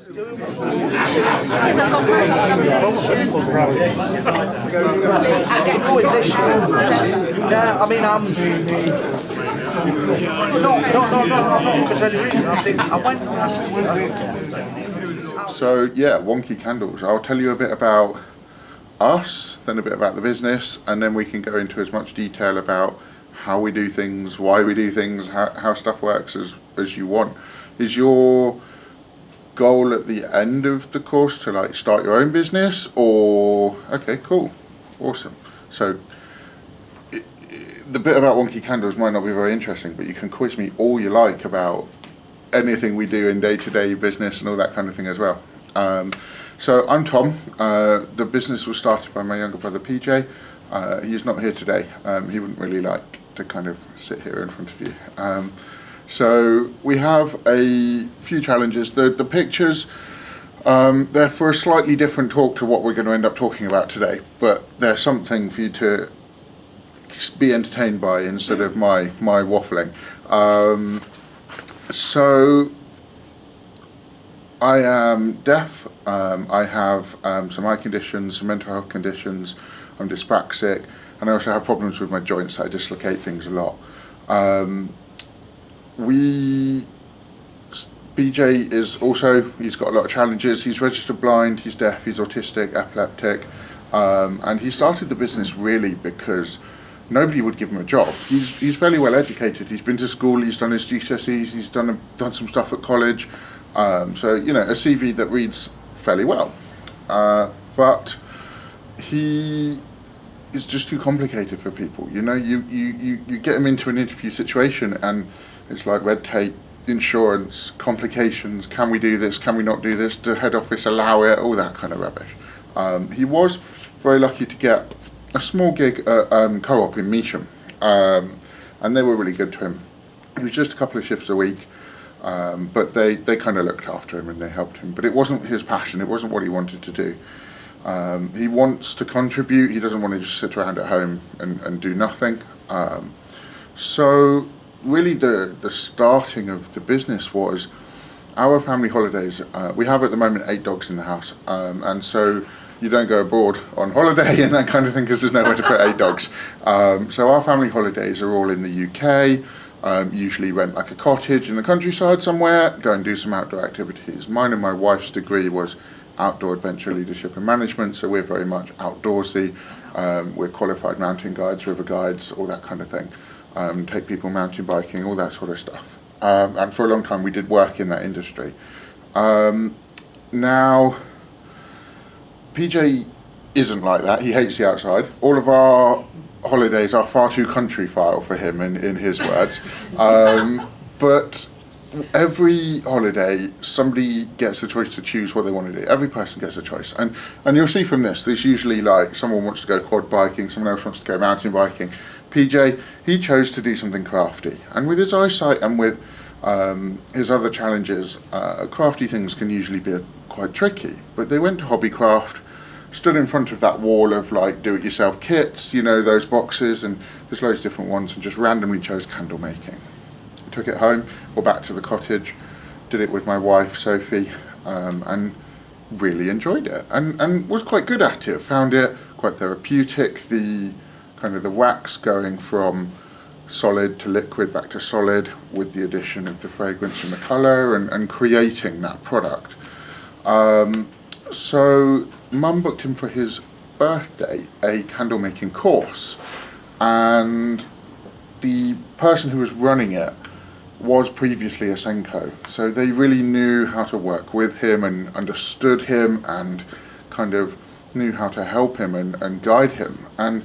Yeah, I mean, not because of any reason. I think I went past. So yeah, Wonky Candles. I'll tell you a bit about us, then a bit about the business, and then we can go into as much detail about how we do things, why we do things, how stuff works as you want. Is your goal at the end of the course to like start your own business, or okay, cool, awesome. So the bit about Wonky Candles might not be very interesting, but you can quiz me all you like about anything we do in day-to-day business and all that kind of thing as well. So I'm Tom. The business was started by my younger brother PJ. He's not here today. He wouldn't really like to kind of sit here in front of you. So we have a few challenges. The pictures, they're for a slightly different talk to what we're going to end up talking about today, but they're something for you to be entertained by instead of my waffling. So I am deaf. I have some eye conditions, some mental health conditions. I'm dyspraxic, and I also have problems with my joints. I dislocate things a lot. BJ is also, he's got a lot of challenges. He's registered blind, he's deaf, he's autistic, epileptic, and he started the business really because nobody would give him a job. He's fairly well educated. He's been to school, he's done his GCSEs, he's done some stuff at college. So, you know, a CV that reads fairly well. But he is just too complicated for people. You know, you get him into an interview situation and it's like red tape, insurance, complications, can we do this, can we not do this, does head office allow it, all that kind of rubbish. He was very lucky to get a small gig at Co-op in Measham, and they were really good to him. It was just a couple of shifts a week, but they kind of looked after him and they helped him. But it wasn't his passion, it wasn't what he wanted to do. He wants to contribute, he doesn't want to just sit around at home and do nothing. So really the starting of the business was our family holidays. We have at the moment 8 dogs in the house, and so you don't go abroad on holiday and that kind of thing because there's nowhere to put 8 dogs. So our family holidays are all in the UK, usually rent like a cottage in the countryside somewhere, go and do some outdoor activities. Mine and my wife's degree was outdoor adventure leadership and management, so we're very much outdoorsy. We're qualified mountain guides, river guides, all that kind of thing. Take people mountain biking, all that sort of stuff. And for a long time we did work in that industry. Now, PJ isn't like that. He hates the outside. All of our holidays are far too countryphile for him, in his words. But every holiday, somebody gets the choice to choose what they want to do. Every person gets a choice. And you'll see from this, there's usually like someone wants to go quad biking, someone else wants to go mountain biking. PJ, he chose to do something crafty. And with his eyesight and with his other challenges, crafty things can usually be quite tricky. But they went to Hobbycraft, stood in front of that wall of like do-it-yourself kits, you know, those boxes, and there's loads of different ones, and just randomly chose candle making. Took it home, or back to the cottage, did it with my wife Sophie, and really enjoyed it, and was quite good at it. Found it quite therapeutic. The kind of the wax going from solid to liquid back to solid with the addition of the fragrance and the colour, and creating that product. So Mum booked him for his birthday a candle making course, and the person who was running it was previously a Senko, so they really knew how to work with him and understood him and kind of knew how to help him and guide him. And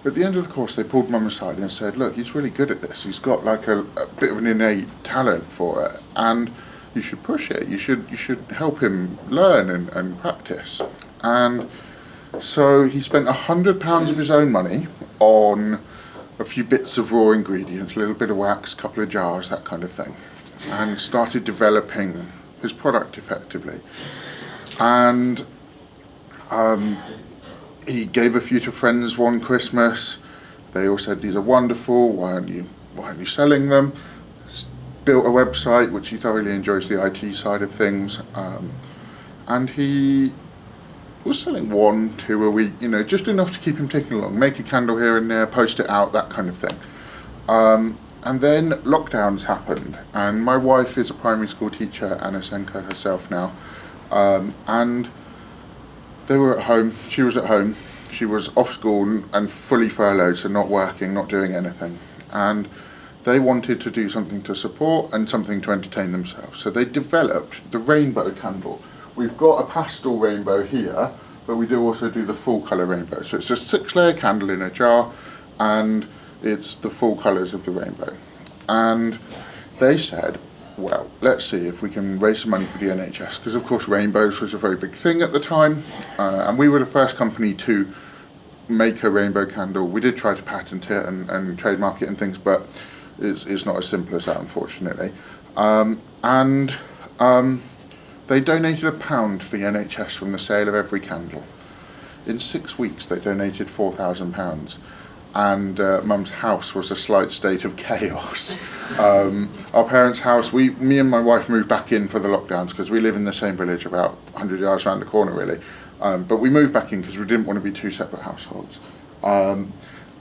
at the end of the course they pulled Mum aside and said, look, he's really good at this, he's got like a bit of an innate talent for it, and you should push it, you should help him learn and practice. And so he spent £100 of his own money on a few bits of raw ingredients, a little bit of wax, a couple of jars, that kind of thing, and started developing his product effectively. And he gave a few to friends one Christmas. They all said, these are wonderful, why aren't you selling them? Built a website, which he thoroughly enjoys the IT side of things. and he was selling 1, 2 a week, just enough to keep him ticking along, make a candle here and there, post it out, that kind of thing. And then lockdowns happened, and my wife is a primary school teacher and a Senko herself now, and they were at home, she was at home, she was off school and fully furloughed, so not working, not doing anything, and they wanted to do something to support and something to entertain themselves. So they developed the rainbow candle. We've got a pastel rainbow here, but we do also do the full colour rainbow. So it's a 6-layer candle in a jar, and it's the full colours of the rainbow. And they said, well, let's see if we can raise some money for the NHS, because of course rainbows was a very big thing at the time, and we were the first company to make a rainbow candle. We did try to patent it and trademark it and things, but it's not as simple as that, unfortunately. They donated £1 to the NHS from the sale of every candle. In 6 weeks they donated £4,000, and Mum's house was a slight state of chaos. Our parents' house, me and my wife moved back in for the lockdowns because we live in the same village about 100 yards around the corner really, but we moved back in because we didn't want to be 2 separate households.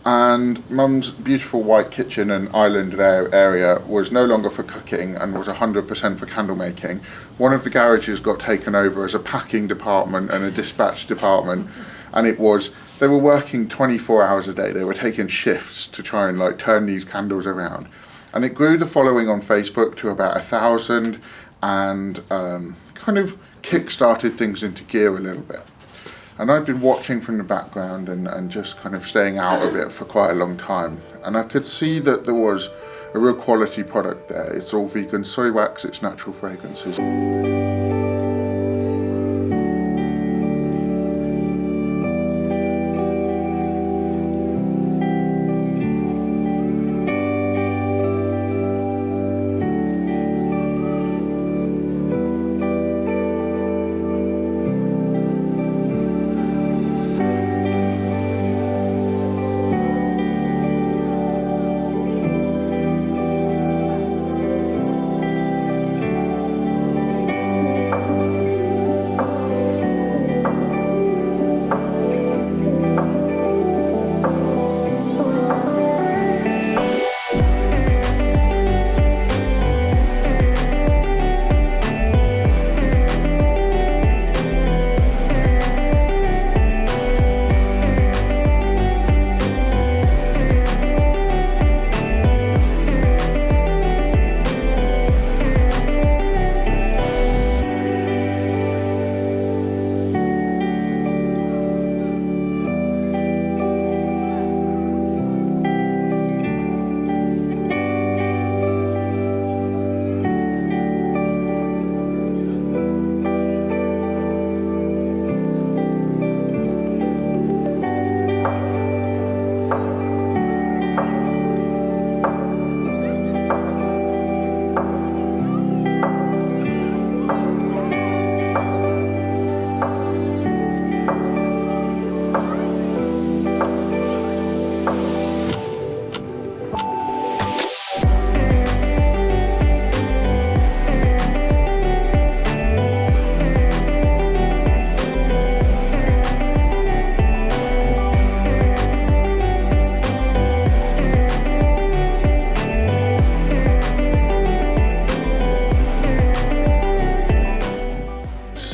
And Mum's beautiful white kitchen and island area was no longer for cooking and was 100% for candle making. One of the garages got taken over as a packing department and a dispatch department, and they were working 24 hours a day. They were taking shifts to try and turn these candles around. And it grew the following on Facebook to about 1,000, and kind of kick-started things into gear a little bit. And I'd been watching from the background and just kind of staying out of it for quite a long time. And I could see that there was a real quality product there. It's all vegan soy wax, it's natural fragrances.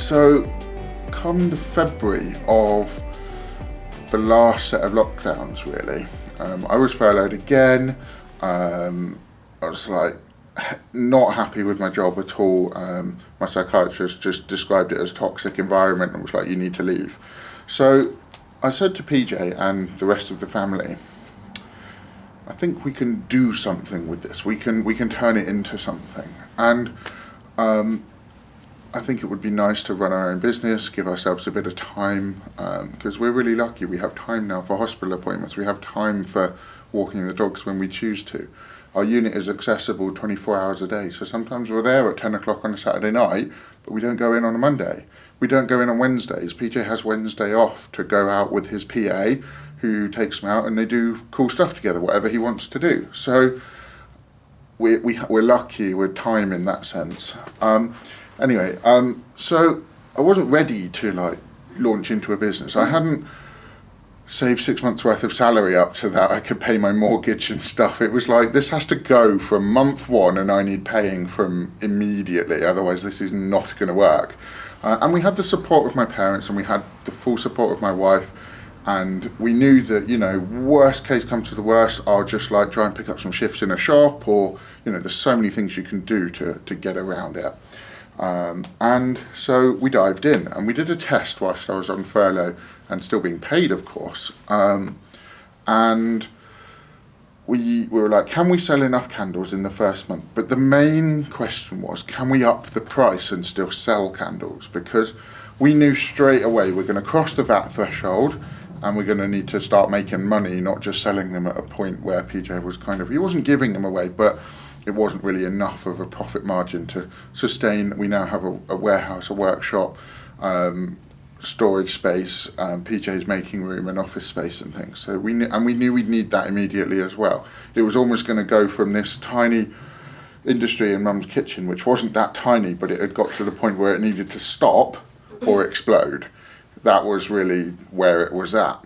So come the February of the last set of lockdowns really, I was furloughed again. I was not happy with my job at all. My psychiatrist just described it as a toxic environment and was like, you need to leave. So I said to PJ and the rest of the family, I think we can do something with this. We can turn it into something. And I think it would be nice to run our own business, give ourselves a bit of time, because we're really lucky. We have time now for hospital appointments. We have time for walking the dogs when we choose to. Our unit is accessible 24 hours a day, so sometimes we're there at 10 o'clock on a Saturday night, but we don't go in on a Monday. We don't go in on Wednesdays. PJ has Wednesday off to go out with his PA, who takes him out, and they do cool stuff together, whatever he wants to do. So we're lucky with time in that sense. So I wasn't ready to like launch into a business. I hadn't saved 6 months worth of salary up to that I could pay my mortgage and stuff. It was like, this has to go from month one and I need paying from immediately, otherwise this is not going to work. And we had the support of my parents, and we had the full support of my wife, and we knew that, you know, worst case comes to the worst, I'll just like try and pick up some shifts in a shop, or, you know, there's so many things you can do to get around it. And so we dived in, and we did a test whilst I was on furlough and still being paid, of course. And we were like, can we sell enough candles in the first month? But the main question was, can we up the price and still sell candles? Because we knew straight away we're going to cross the VAT threshold, and we're going to need to start making money, not just selling them at a point where PJ was kind of, he wasn't giving them away, but it wasn't really enough of a profit margin to sustain. We now have a warehouse, a workshop, storage space, PJ's making room, and office space and things. So we knew we'd need that immediately as well. It was almost going to go from this tiny industry in Mum's kitchen, which wasn't that tiny, but it had got to the point where it needed to stop or explode. That was really where it was at.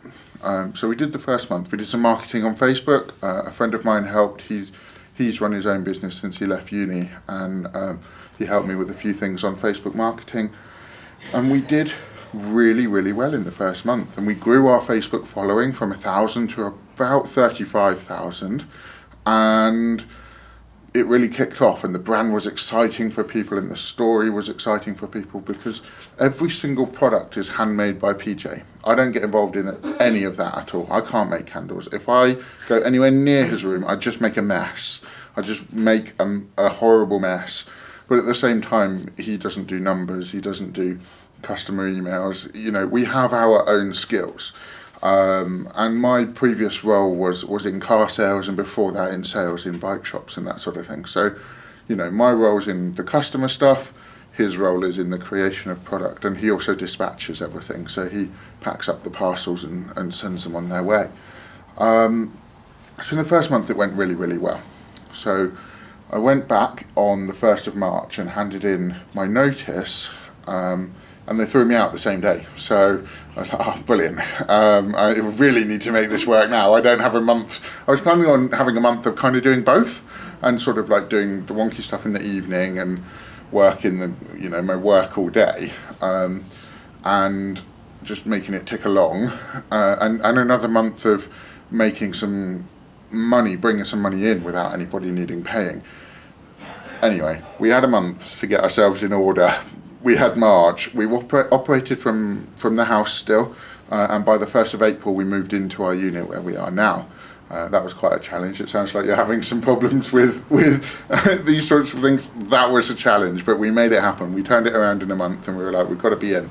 So we did the first month. We did some marketing on Facebook. A friend of mine helped. He's run his own business since he left uni, and he helped me with a few things on Facebook marketing. And we did really, really well in the first month, and we grew our Facebook following from 1,000 to about 35,000, and it really kicked off, and the brand was exciting for people, and the story was exciting for people, because every single product is handmade by PJ. I don't get involved in any of that at all. I can't make candles. If I go anywhere near his room, I just make a mess. I just make a horrible mess. But at the same time, he doesn't do numbers, he doesn't do customer emails. You know, we have our own skills. And my previous role was in car sales, and before that in sales in bike shops and that sort of thing. So, you know, my role's in the customer stuff, his role is in the creation of product, and he also dispatches everything. So he packs up the parcels and sends them on their way. So in the first month it went really, really well. So I went back on the 1st of March and handed in my notice, and they threw me out the same day. So I was like, oh, brilliant. I really need to make this work now. I don't have a month. I was planning on having a month of kind of doing both, and sort of like doing the Wonky stuff in the evening and work in the, you know, my work all day, and just making it tick along, and another month of making some money, bringing some money in without anybody needing paying. Anyway, we had a month to get ourselves in order. We had March. We operated from the house still, and by the 1st of April we moved into our unit where we are now. That was quite a challenge. It sounds like you're having some problems with these sorts of things. That was a challenge, but we made it happen. We turned it around in a month, and we were like, we've got to be in.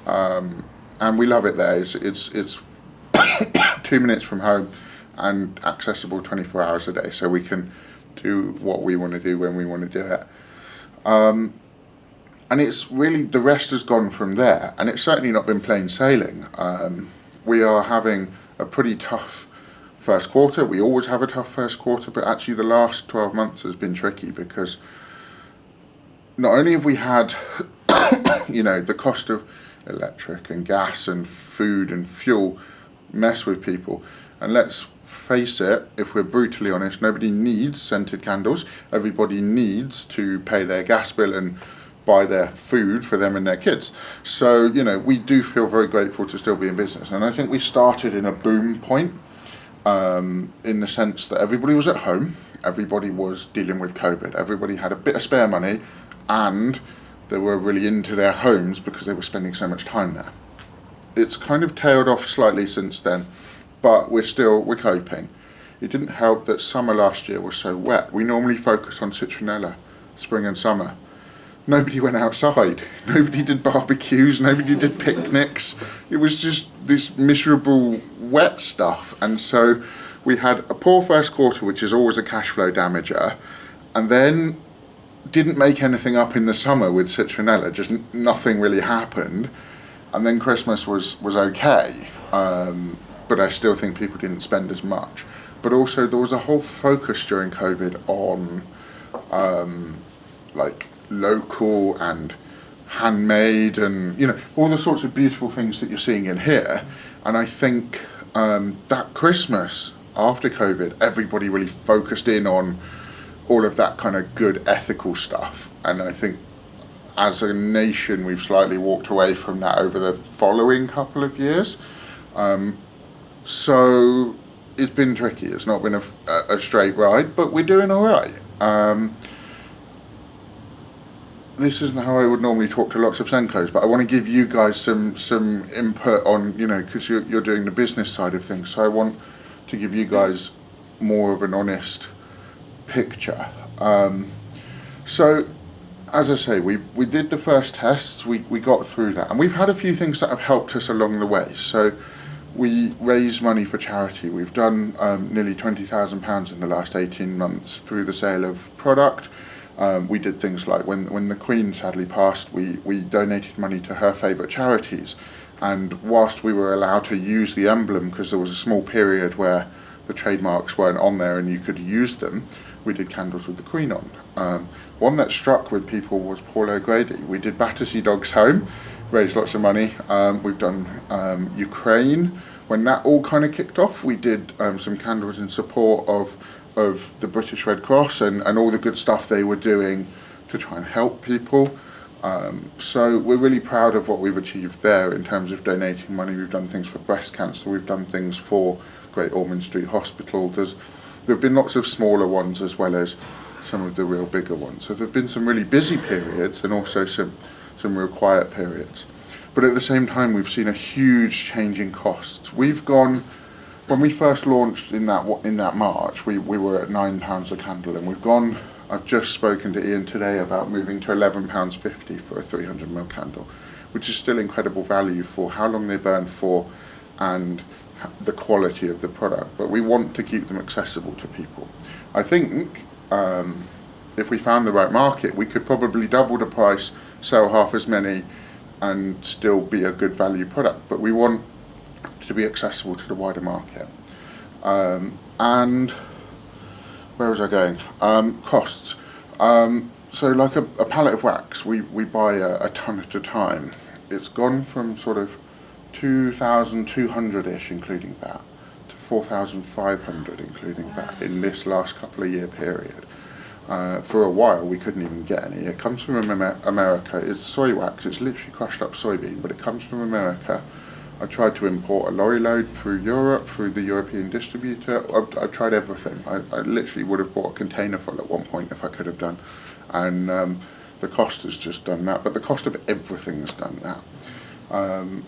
And we love it there. It's 2 minutes from home and accessible 24 hours a day, so we can do what we want to do when we want to do it. And it's really, the rest has gone from there, and it's certainly not been plain sailing. We are having a pretty tough first quarter. We always have a tough first quarter, but actually the last 12 months has been tricky, because not only have we had, you know, the cost of electric and gas and food and fuel mess with people, and let's face it, if we're brutally honest, nobody needs scented candles. Everybody needs to pay their gas bill and buy their food for them and their kids. So, you know, we do feel very grateful to still be in business. And I think we started in a boom point, in the sense that everybody was at home, everybody was dealing with COVID, everybody had a bit of spare money, and they were really into their homes because they were spending so much time there. It's kind of tailed off slightly since then, but we're coping. It didn't help that summer last year was so wet. We normally focus on citronella, spring and summer. Nobody went outside, nobody did barbecues, nobody did picnics. It was just this miserable wet stuff. And so we had a poor first quarter, which is always a cash flow damager, and then didn't make anything up in the summer with citronella, just nothing really happened. And then Christmas was okay, but I still think people didn't spend as much. But also there was a whole focus during COVID on like local and handmade, and all the sorts of beautiful things that you're seeing in here. And I think that Christmas after COVID, everybody really focused in on all of that kind of good ethical stuff. And I think as a nation, we've slightly walked away from that over the following couple of years. So it's been tricky. It's not been a straight ride, but we're doing all right. This isn't how I would normally talk to lots of Senkos, but I want to give you guys some input on, because you're doing the business side of things. So I want to give you guys more of an honest picture. So, as I say, we did the first tests, we got through that, and we've had a few things that have helped us along the way. So we raised money for charity. We've done nearly £20,000 in the last 18 months through the sale of product. We did things like when the Queen sadly passed, we donated money to her favourite charities. And whilst we were allowed to use the emblem, because there was a small period where the trademarks weren't on there and you could use them, we did candles with the Queen on. One that struck with people was Paul O'Grady. We did Battersea Dogs Home, raised lots of money. We've done Ukraine. When that all kind of kicked off, we did some candles in support of the British Red Cross and all the good stuff they were doing to try and help people. So we're really proud of what we've achieved there in terms of donating money. We've done things for breast cancer. We've done things for Great Ormond Street Hospital. There have been lots of smaller ones as well as some of the real bigger ones. So there have been some really busy periods and also some real quiet periods. But at the same time, we've seen a huge change in costs. We've gone, when we first launched in that March, we were at £9 a candle, and we've gone. I've just spoken to Ian today about moving to £11.50 for a 300ml candle, which is still incredible value for how long they burn for and the quality of the product. But we want to keep them accessible to people. I think if we found the right market, we could probably double the price, sell half as many, and still be a good value product. But we want to be accessible to the wider market. And where was I going? Costs. So like a pallet of wax, we buy a ton at a time. It's gone from sort of 2,200-ish, including VAT, to 4,500, including VAT, in this last couple of year period. For a while, we couldn't even get any. It comes from America. It's soy wax. It's literally crushed up soybean, but it comes from America. I tried to import a lorry load through Europe, through the European distributor. I've tried everything. I literally would have bought a container full at one point if I could have done. And the cost has just done that. But the cost of everything has done that.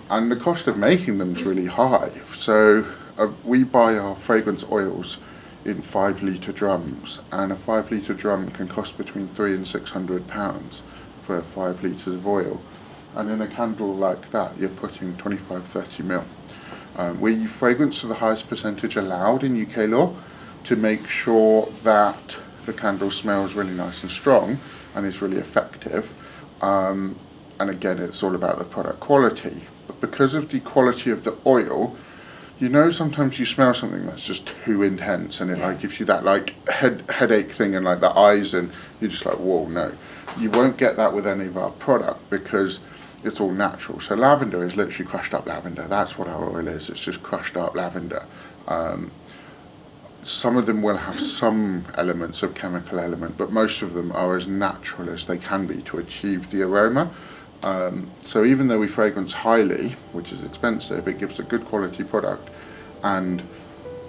And the cost of making them is really high. So we buy our fragrance oils in 5-litre drums. And a 5-litre drum can cost between £300 and £600 for 5 litres of oil. And in a candle like that, you're putting 25-30 ml. We fragrance to the highest percentage allowed in UK law to make sure that the candle smells really nice and strong and is really effective. And again, it's all about the product quality. But because of the quality of the oil, sometimes you smell something that's just too intense, and it gives you that headache thing and the eyes, and you're just like, whoa, no. You won't get that with any of our product because it's all natural. So lavender is literally crushed up lavender. That's what our oil is. It's just crushed up lavender. Some of them will have some elements of chemical element, but most of them are as natural as they can be to achieve the aroma. So even though we fragrance highly, which is expensive, it gives a good quality product, and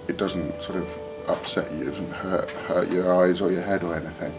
it doesn't sort of upset you, it doesn't hurt your eyes or your head or anything.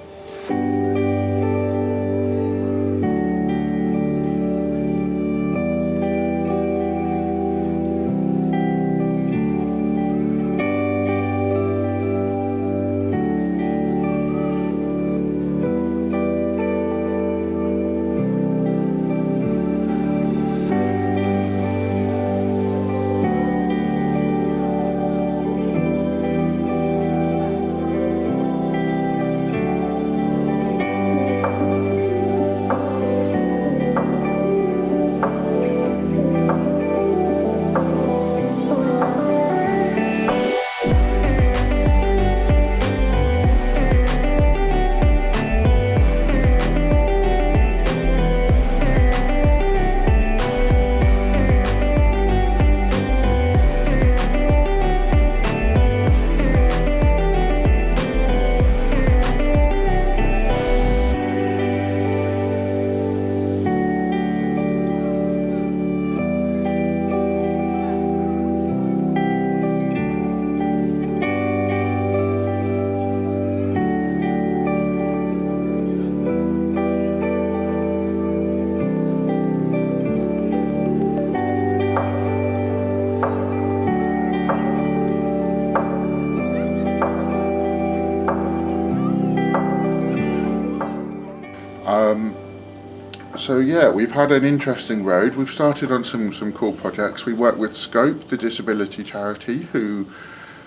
So yeah, we've had an interesting road. We've started on some cool projects. We work with Scope, the disability charity, who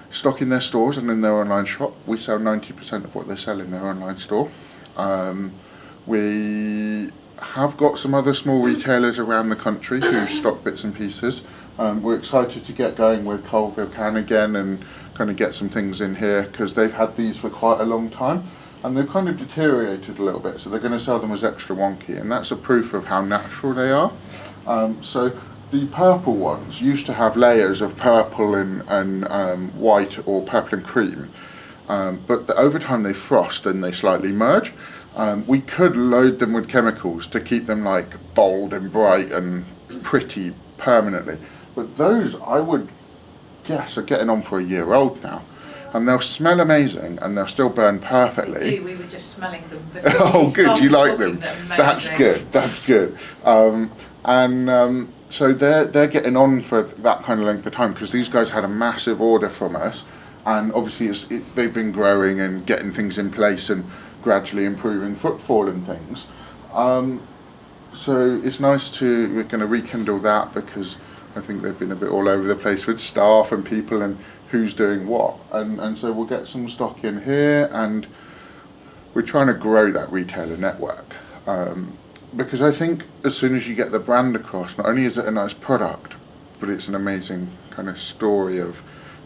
stock in their stores and in their online shop. We sell 90% of what they sell in their online store. We have got some other small retailers around the country who stock bits and pieces. We're excited to get going with Colville Can again and kind of get some things in here because they've had these for quite a long time and they've kind of deteriorated a little bit, so they're going to sell them as extra wonky, and that's a proof of how natural they are. So the purple ones used to have layers of purple and white or purple and cream, but over time they frost and they slightly merge. We could load them with chemicals to keep them like bold and bright and pretty permanently, but those I would guess are getting on for a year old now, and they'll smell amazing and they'll still burn perfectly. We were just smelling them before. Oh good, you like them. That's good. So they're getting on for that kind of length of time because these guys had a massive order from us, and obviously they've been growing and getting things in place and gradually improving footfall and things. So it's nice we're going to rekindle that because I think they've been a bit all over the place with staff and people and who's doing what. And so we'll get some stock in here, and we're trying to grow that retailer network. Because I think as soon as you get the brand across, not only is it a nice product, but it's an amazing kind of story of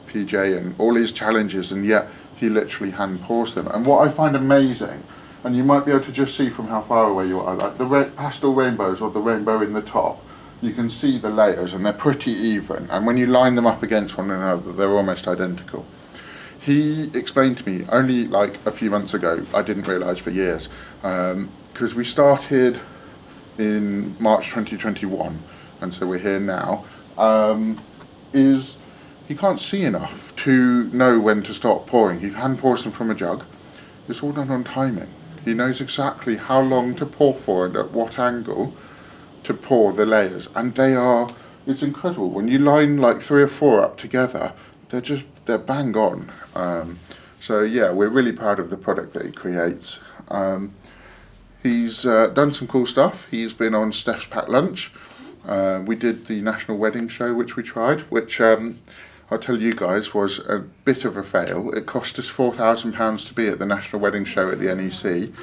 PJ and all his challenges, and yet he literally hand pours them. And what I find amazing, and you might be able to just see from how far away you are, like the pastel rainbows or the rainbow in the top, you can see the layers and they're pretty even, and when you line them up against one another they're almost identical. He explained to me only like a few months ago, I didn't realise for years, because we started in March 2021 and so we're here now, is he can't see enough to know when to stop pouring. He hand pours them from a jug. It's all done on timing. He knows exactly how long to pour for and at what angle to pour the layers, and it's incredible. When you line like 3 or 4 up together, they're bang on. So yeah, we're really proud of the product that he creates. He's done some cool stuff. He's been on Steph's Packed Lunch. We did the National Wedding Show, which we tried, which I'll tell you guys was a bit of a fail. It cost us £4,000 to be at the National Wedding Show at the NEC,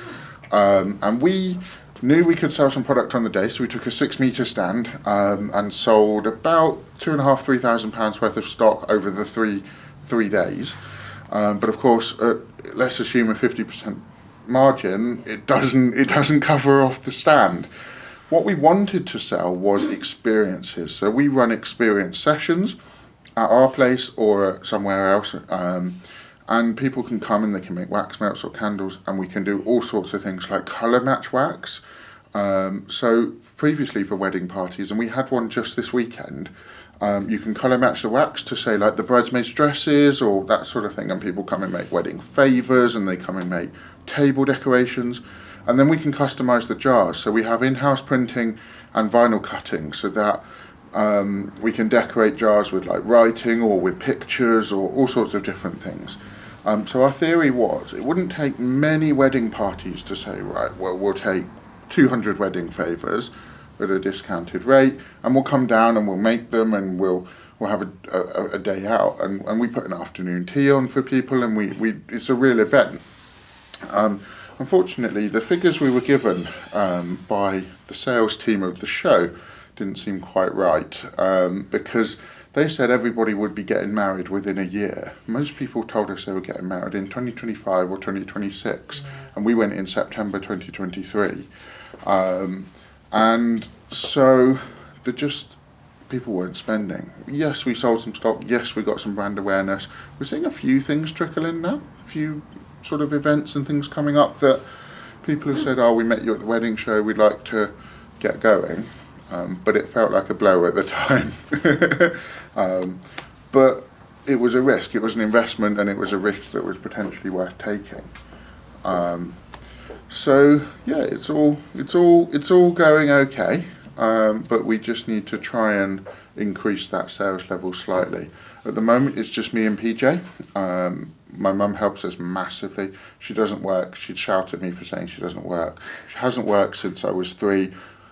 and we knew we could sell some product on the day, so we took a 6-metre stand and sold about £2,500–3,000 worth of stock over the three days. But of course, let's assume a 50% margin. It doesn't cover off the stand. What we wanted to sell was experiences. So we run experience sessions at our place or somewhere else. And people can come and they can make wax melts or candles, and we can do all sorts of things like colour match wax. So previously for wedding parties, and we had one just this weekend, you can colour match the wax to say like the bridesmaids' dresses or that sort of thing, and people come and make wedding favours and they come and make table decorations, and then we can customise the jars. So we have in-house printing and vinyl cutting so that we can decorate jars with like writing or with pictures or all sorts of different things. So our theory was it wouldn't take many wedding parties to say, right, well, we'll take 200 wedding favours at a discounted rate, and we'll come down and we'll make them, and we'll have a day out, and we put an afternoon tea on for people, and we it's a real event. Unfortunately, the figures we were given by the sales team of the show didn't seem quite right, because they said everybody would be getting married within a year. Most people told us they were getting married in 2025 or 2026, and we went in September 2023. And so people weren't spending. Yes, we sold some stock. Yes, we got some brand awareness. We're seeing a few things trickle in now, a few sort of events and things coming up that people have said, oh, we met you at the wedding show, we'd like to get going. But it felt like a blow at the time. But it was a risk, it was an investment, and it was a risk that was potentially worth taking. So yeah, it's all going okay, but we just need to try and increase that sales level slightly. At the moment, it's just me and PJ. My mum helps us massively. She doesn't work. She'd shout at me for saying she doesn't work. She hasn't worked since I was 3.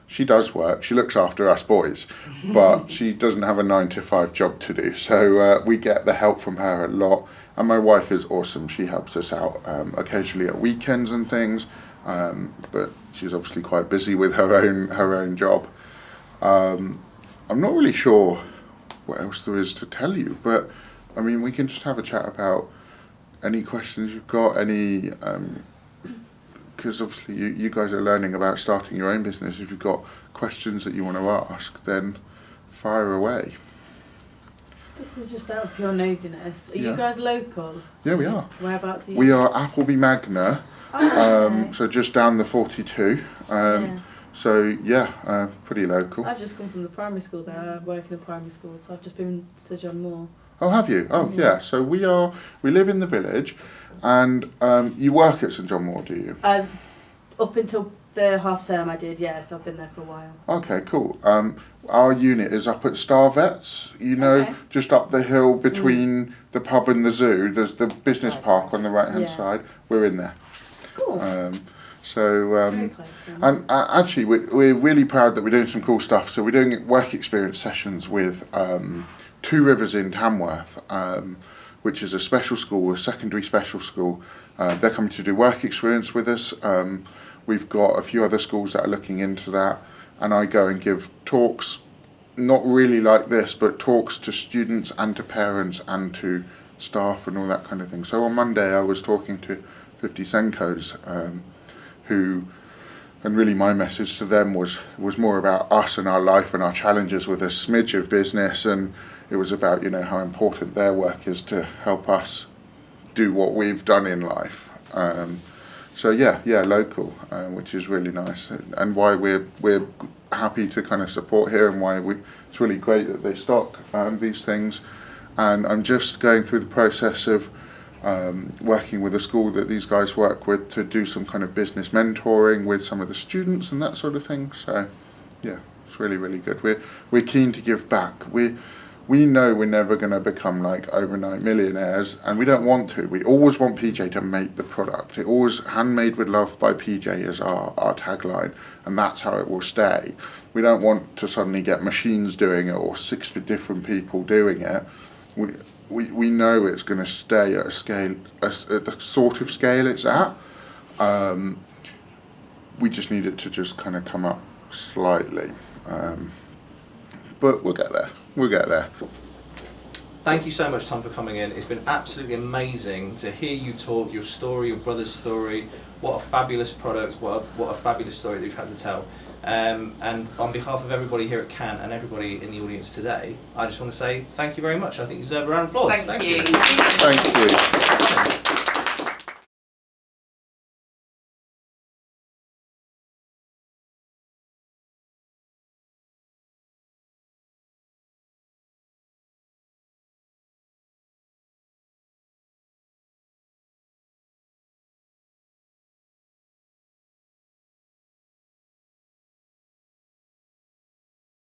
she does work. She looks after us boys, but she doesn't have a 9 to 5 job to do. So we get the help from her a lot. And my wife is awesome. She helps us out occasionally at weekends and things, but she's obviously quite busy with her own job. I'm not really sure what else there is to tell you, but I mean, we can just have a chat about any questions you've got, any, because obviously you guys are learning about starting your own business. If you've got questions that you want to ask, then fire away. This is just out of pure nosiness. Are Yeah. you guys local? Yeah, we are. Whereabouts are you? We are Appleby Magna, Oh, okay. so just down the 42. Yeah. So yeah, pretty local. I've just come from the primary school there. I work in a primary school, so I've just been to John Moore. Oh, have you? Oh, yeah. So we live in the village, and you work at St John Moore, do you? Up until the half term I did, yeah, so I've been there for a while. Okay, cool. Our unit is up at Star Vets, Okay. just up the hill between the pub and the zoo. There's the business park on the right-hand Yeah. side. We're in there. Cool. So Very close. Then. and actually, we're really proud that we're doing some cool stuff. So we're doing work experience sessions with Two Rivers in Tamworth, which is a special school, a secondary special school. They're coming to do work experience with us. We've got a few other schools that are looking into that, and I go and give talks, not really like this, but talks to students and to parents and to staff and all that kind of thing. So on Monday I was talking to 50 Senkos, and really my message to them was more about us and our life and our challenges with a smidge of business, and it was about, how important their work is to help us do what we've done in life. So yeah, local, which is really nice, and why we're happy to kind of support here, and why it's really great that they stock these things. And I'm just going through the process of working with a school that these guys work with to do some kind of business mentoring with some of the students and that sort of thing. So yeah, it's really, really good. We're keen to give back. We know we're never going to become like overnight millionaires, and we don't want to. We always want PJ to make the product. It always handmade with love by PJ is our tagline, and that's how it will stay. We don't want to suddenly get machines doing it or 60 different people doing it. We know it's going to stay at a scale, at the sort of scale it's at. We just need it to just kind of come up slightly. But we'll get there. We'll get there. Thank you so much, Tom, for coming in. It's been absolutely amazing to hear you talk, your story, your brother's story. What a fabulous product, what a fabulous story that you've had to tell. And on behalf of everybody here at CAN and everybody in the audience today, I just want to say thank you very much. I think you deserve a round of applause. Thank you. Thank you.